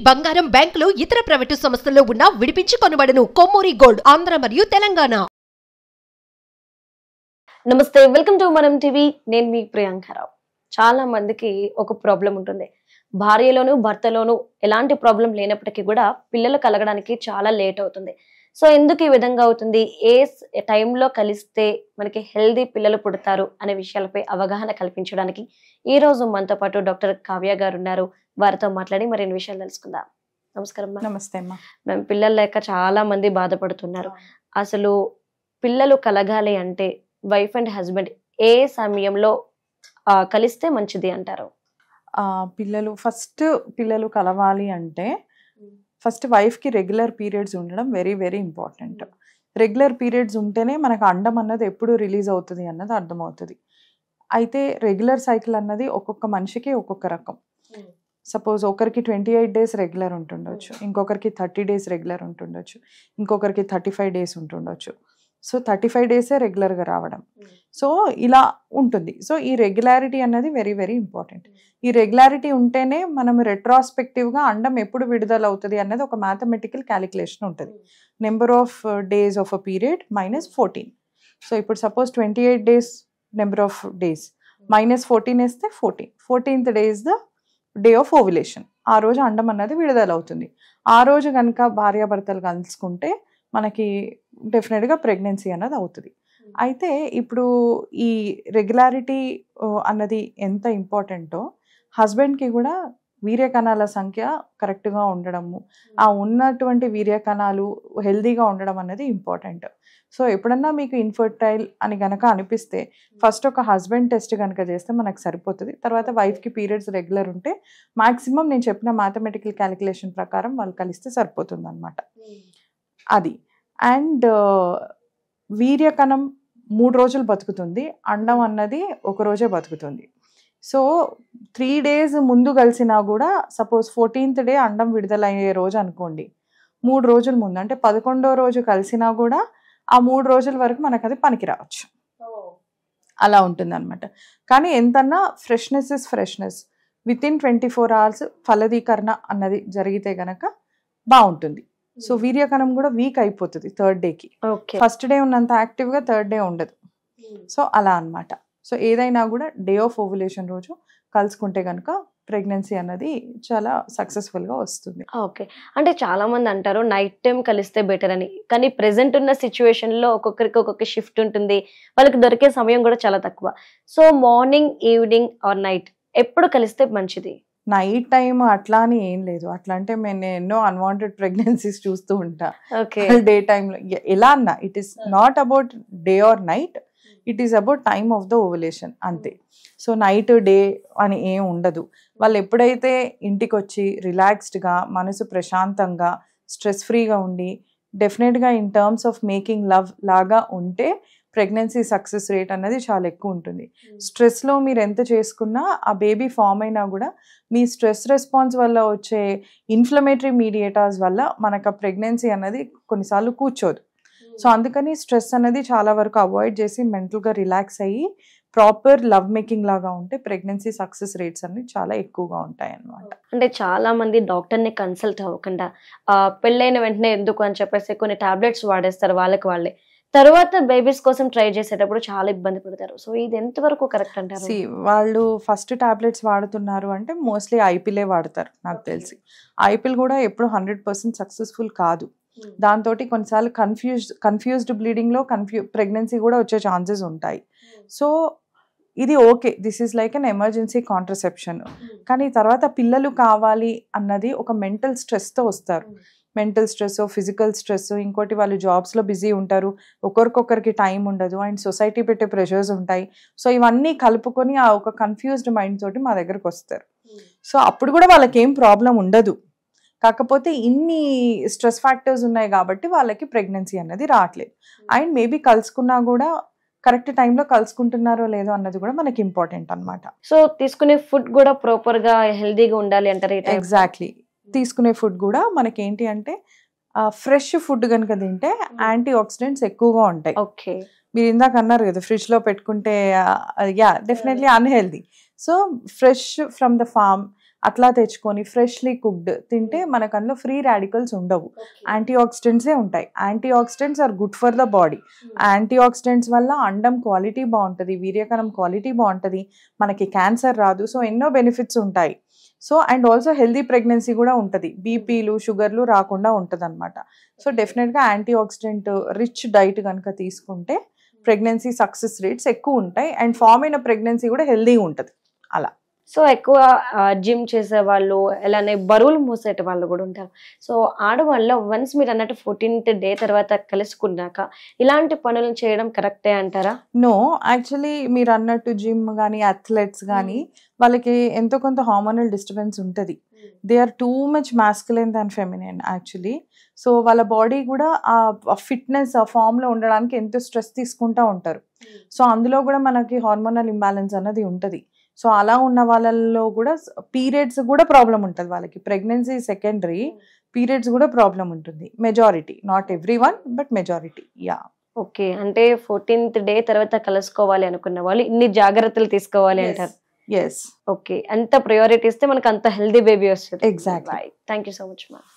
బంగారం బ్యాంకులు ఇతర ప్రైవేటు సంస్థల్లో ఉన్న విడిపించి కొనబడును. కొమ్మూరి గోల్డ్ ఆంధ్ర మరియు తెలంగాణ. నమస్తే, వెల్కమ్ టు మనం టీవీ. నేను మీ ప్రియాంకరావు. చాలా మందికి ఒక ప్రాబ్లం ఉంటుంది. భార్యలోను భర్తలోను ఎలాంటి ప్రాబ్లం లేనప్పటికీ కూడా పిల్లలు కలగడానికి చాలా లేట్ అవుతుంది. సో ఎందుకు ఈ విధంగా అవుతుంది, ఏ టైంలో కలిస్తే మనకి హెల్దీ పిల్లలు పుడతారు అనే విషయాలపై అవగాహన కల్పించడానికి ఈ రోజు మనతో పాటు డాక్టర్ కావ్య గారు ఉన్నారు. వారితో మాట్లాడి మరిన్ని విషయాలు తెలుసుకుందాం. నమస్కారం. నమస్తే అమ్మా. మేము పిల్లలు లేక చాలా మంది బాధపడుతున్నారు. అసలు పిల్లలు కలగాలి అంటే వైఫ్ అండ్ హస్బెండ్ ఏ సమయంలో కలిస్తే మంచిది అంటారు? పిల్లలు కలవాలి అంటే ఫస్ట్ వైఫ్కి రెగ్యులర్ పీరియడ్స్ ఉండడం very very important. Regular periods ఉంటేనే మనకు అండం అన్నది ఎప్పుడు రిలీజ్ అవుతుంది అన్నది అర్థమవుతుంది. అయితే రెగ్యులర్ సైకిల్ అన్నది ఒక్కొక్క మనిషికి ఒక్కొక్క రకం. సపోజ్ ఒకరికి 28 days రెగ్యులర్ ఉంటుండొచ్చు, ఇంకొకరికి 30 days రెగ్యులర్ ఉంటుండొచ్చు, ఇంకొకరికి 35 days ఉంటుండొచ్చు. సో 35 days రెగ్యులర్గా రావడం. సో ఇలా ఉంటుంది. సో ఈ రెగ్యులారిటీ అన్నది వెరీ వెరీ ఇంపార్టెంట్. ఈ రెగ్యులారిటీ ఉంటేనే మనం రెట్రాస్పెక్టివ్గా అండం ఎప్పుడు విడుదల అవుతుంది అన్నది ఒక మ్యాథమెటికల్ క్యాలిక్యులేషన్ ఉంటుంది. Number of days of a period -14. So ఇప్పుడు suppose 28 days number of days -14 వేస్తే 14th day is the day of ovulation. ఆ రోజు అండం అన్నది విడుదల అవుతుంది. ఆ రోజు కనుక భార్యాభర్తలు కలుసుకుంటే మనకి డెఫినెట్గా ప్రెగ్నెన్సీ అన్నది అవుతుంది. అయితే ఇప్పుడు ఈ రెగ్యులారిటీ అన్నది ఎంత ఇంపార్టెంటో హస్బెండ్కి కూడా వీర్యకణాల సంఖ్య కరెక్ట్గా ఉండడము, ఆ ఉన్నటువంటి వీర్యకణాలు హెల్దీగా ఉండడం అనేది ఇంపార్టెంట్. సో ఎప్పుడన్నా మీకు ఇన్ఫర్టైల్ అని కనుక అనిపిస్తే ఫస్ట్ ఒక హస్బెండ్ టెస్ట్ కనుక చేస్తే మనకు సరిపోతుంది. తర్వాత వైఫ్కి పీరియడ్స్ రెగ్యులర్ ఉంటే మ్యాక్సిమం నేను చెప్పిన మ్యాథమెటికల్ క్యాలిక్యులేషన్ ప్రకారం వాళ్ళు కలిస్తే సరిపోతుంది అనమాట. అది. అండ్ వీర్యకణం 3 రోజులు బతుకుతుంది, అండం అన్నది ఒక రోజే బతుకుతుంది. సో 3 days ముందు కలిసినా కూడా సపోజ్ 14th day అండం విడుదలయ్యే రోజు అనుకోండి, 3 రోజుల ముందు అంటే 11వ రోజు కలిసినా కూడా ఆ 3 రోజుల వరకు మనకు అది పనికి రావచ్చు. అలా ఉంటుంది అనమాట. కానీ ఎంతన్నా freshness is freshness. Within 24 hours ఫలదీకరణ అన్నది జరిగితే గనక బాగుంటుంది. సో వీర్యకణం కూడా వీక్ అయిపోతుంది 3rd dayకి. ఫస్ట్ డే ఉన్నంత యాక్టివ్గా 3rd day ఉండదు. సో అలా అనమాట. సో ఏదైనా కూడా డే ఆఫ్ ఓవ్యులేషన్ రోజు కలుసుకుంటే కనుక ప్రెగ్నెన్సీ అన్నది చాలా సక్సెస్ఫుల్గా వస్తుంది. ఓకే. అంటే చాలా మంది అంటారు నైట్ టైం కలిస్తే బెటర్ అని. కానీ ప్రెసెంట్ ఉన్న సిచ్యువేషన్లో ఒక్కొక్కరికి ఒక్కొక్క షిఫ్ట్ ఉంటుంది, వాళ్ళకి దొరికే సమయం కూడా చాలా తక్కువ. So morning, evening or night ఎప్పుడు కలిస్తే మంచిది? నైట్ టైం అట్లా అని ఏం లేదు. అట్లా అంటే నేను ఎన్నో అన్వాంటెడ్ ప్రెగ్నెన్సీస్ చూస్తూ ఉంటా. డే టైంలో ఎలా అన్నా it is not about day or night, it is about time of the ovulation అంతే. సో నైట్ డే అని ఏం ఉండదు. వాళ్ళు ఎప్పుడైతే ఇంటికి వచ్చి రిలాక్స్డ్గా మనసు ప్రశాంతంగా స్ట్రెస్ ఫ్రీగా ఉండి డెఫినెట్గా in terms of making love లాగా ఉంటే ప్రెగ్నెన్సీ సక్సెస్ రేట్ అనేది చాలా ఎక్కువ ఉంటుంది. స్ట్రెస్లో మీరు ఎంత చేసుకున్నా ఆ బేబీ ఫామ్ అయినా కూడా మీ స్ట్రెస్ రెస్పాన్స్ వల్ల వచ్చే ఇన్ఫ్లమేటరీ మీడియేటర్స్ వల్ల మనకు ఆ ప్రెగ్నెన్సీ అనేది కొన్నిసార్లు కూర్చోదు. సో అందుకని స్ట్రెస్ అనేది చాలా వరకు అవాయిడ్ చేసి మెంటల్గా రిలాక్స్ అయ్యి ప్రాపర్ లవ్ మేకింగ్ లాగా ఉంటే ప్రెగ్నెన్సీ సక్సెస్ రేట్స్ అన్ని చాలా ఎక్కువగా ఉంటాయి అన్నమాట. అంటే చాలా మంది డాక్టర్ని కన్సల్ట్ అవ్వకుండా పెళ్ళైన వెంటనే ఎందుకు అని చెప్పేసి కొన్ని టాబ్లెట్స్ వాడేస్తారు వాళ్ళకి వాళ్ళే. తర్వాత బేబీస్ కోసం ట్రై చేసేటప్పుడు చాలా ఇబ్బంది పడతారు. సో ఇది ఎంతవరకు కరెక్ట్ అంటారు? వాళ్ళు ఫస్ట్ టాబ్లెట్స్ వాడుతున్నారు అంటే మోస్ట్లీ ఐపిలే వాడతారు నాకు తెలిసి. ఐపిల్ కూడా ఎప్పుడు 100% సక్సెస్ఫుల్ కాదు. దాంతో కొన్నిసార్లు కన్ఫ్యూజ్డ్ బ్లీడింగ్లో ప్రెగ్నెన్సీ కూడా వచ్చే ఛాన్సెస్ ఉంటాయి. సో ఇది okay, this is like an emergency contraception. కానీ తర్వాత పిల్లలు కావాలి అన్నది ఒక మెంటల్ స్ట్రెస్తో వస్తారు. మెంటల్ స్ట్రెస్, ఫిజికల్ స్ట్రెస్, ఇంకోటి వాళ్ళు జాబ్స్లో బిజీ ఉంటారు, ఒకరికొకరికి టైం ఉండదు, అండ్ సొసైటీ పెట్టే ప్రెషర్స్ ఉంటాయి. సో ఇవన్నీ కలుపుకొని ఆ ఒక కన్ఫ్యూజ్డ్ మైండ్ తోటి మా దగ్గరకు వస్తారు. సో అప్పుడు కూడా వాళ్ళకి ఏం ప్రాబ్లం ఉండదు, కాకపోతే ఇన్ని స్ట్రెస్ ఫ్యాక్టర్స్ ఉన్నాయి కాబట్టి వాళ్ళకి ప్రెగ్నెన్సీ అన్నది రావట్లేదు. అండ్ మేబీ కలుసుకున్నా కూడా కరెక్ట్ టైంలో కలుసుకుంటున్నారో లేదో అన్నది కూడా మనకి ఇంపార్టెంట్ అనమాట. సో తీసుకునే ఫుడ్ కూడా ప్రాపర్గా హెల్దీగా ఉండాలి అంటారు? ఎగ్జాక్ట్లీ. తీసుకునే ఫుడ్ కూడా మనకి ఏంటి అంటే ఫ్రెష్ ఫుడ్ కనుక తింటే యాంటీ ఆక్సిడెంట్స్ ఎక్కువగా ఉంటాయి. ఓకే. మీరు ఇందాక అన్నారు కదా ఫ్రిడ్జ్లో పెట్టుకుంటే, yeah definitely unhealthy. So fresh from the farm అట్లా తెచ్చుకొని ఫ్రెష్లీ కుక్డ్ తింటే మనకు అందులో ఫ్రీ రాడికల్స్ ఉండవు, యాంటీ ఆక్సిడెంట్సే ఉంటాయి. Antioxidants are good for the body. Antioxidants వల్ల అండం క్వాలిటీ బాగుంటుంది, వీర్యకణం క్వాలిటీ బాగుంటుంది, మనకి క్యాన్సర్ రాదు. సో ఎన్నో బెనిఫిట్స్ ఉంటాయి. So and also healthy pregnancy కూడా ఉంటుంది, బీపీలు షుగర్లు రాకుండా ఉంటుంది అనమాట. సో డెఫినెట్గా యాంటీ ఆక్సిడెంట్ రిచ్ డైట్ కనుక తీసుకుంటే ప్రెగ్నెన్సీ సక్సెస్ రేట్స్ ఎక్కువ ఉంటాయి అండ్ ఫామ్ అయిన ప్రెగ్నెన్సీ కూడా హెల్దీగా ఉంటుంది అలా. సో ఎక్కువ జిమ్ చేసే వాళ్ళు, అలానే బరువులు మోసేట వాళ్ళు కూడా ఉంటారు. సో ఆడవాళ్ళ వన్స్ మీరు అన్నట్టు 14th డే తర్వాత కలుసుకున్నాక ఇలాంటి పనులను చేయడం కరెక్టే అంటారా? నో, యాక్చువల్లీ మీరు అన్నట్టు జిమ్ కానీ అథ్లెట్స్ కానీ వాళ్ళకి ఎంతో కొంత హార్మోనల్ డిస్టర్బెన్స్ ఉంటుంది. They are too much masculine than feminine actually. So వాళ్ళ బాడీ కూడా ఆ ఫిట్నెస్ ఆ ఫామ్లో ఉండడానికి ఎంతో స్ట్రెస్ తీసుకుంటూ ఉంటారు. సో అందులో కూడా మనకి హార్మోనల్ ఇంబ్యాలెన్స్ అన్నది ఉంటుంది. సో అలా ఉన్న వాళ్ళల్లో కూడా పీరియడ్స్ కూడా ప్రాబ్లం ఉంటుంది వాళ్ళకి. ప్రెగ్నెన్సీ సెకండరీ, పీరియడ్స్ కూడా ప్రాబ్లం ఉంటుంది. Majority, not every one but majority. Yeah. Okay, అంటే 14th డే తర్వాత కలుసుకోవాలి అనుకున్న వాళ్ళు ఇన్ని జాగ్రత్తలు తీసుకోవాలి అంటారు. ఎస్. ఓకే, అంత ప్రయారిటీ ఇస్తే మనకు అంత హెల్దీ బేబీ వస్తుంది. Exactly. Thank you so much ma'am.